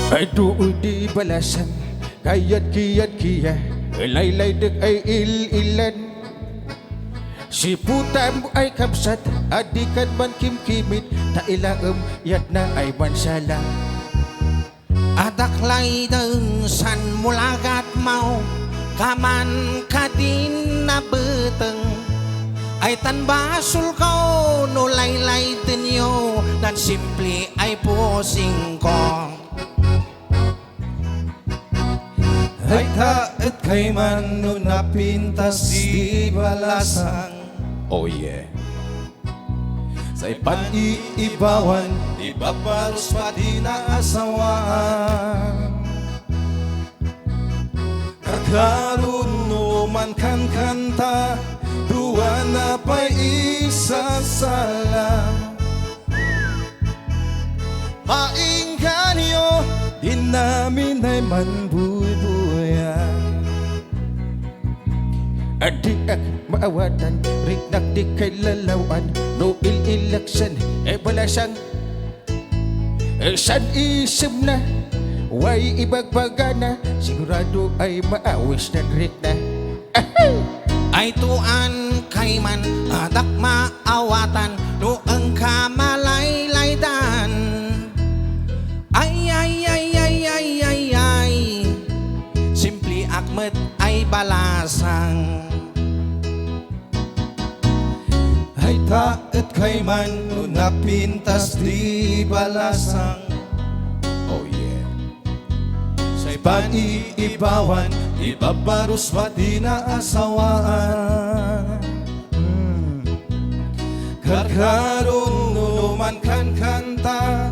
Ay dooy di balasang, kayat kiyat kiya, laylay dek ay il-ilan. Si putam ay kapsat, adikan man kimkimit, tailaem yat na ay mansala. Adaklay deng san mulagat mau, kaman kadin na beteng. Ay tanbasul ko, no laylay tinyo, dan simple ay pusing ko. Ay taet kay man no napintas di balasang. Oh yeah. Sa pan-iibawan, di babalos pa di naasawaan. Kakaruno man kan kanta, duwa na pa'y isasala. Painggan nyo, di namin ay manbubuyan. Adik ak maawatan, riknak di kay lalawan, no il-ilaksan, balasang. San isip na, way ibagbagana, sigurado ay maawis na rik na. Ay tuan kay man, adak maawatan, no ang kamalaylaydan. Ay ay ay ay ay ay ay, simple akmet ay balasang. Ay taet kay man no napintas di balasang. Oh yeah. Sa'y pan-iibawan, ibabarus pa di naasawaan. Kakaroon no man kan kanta,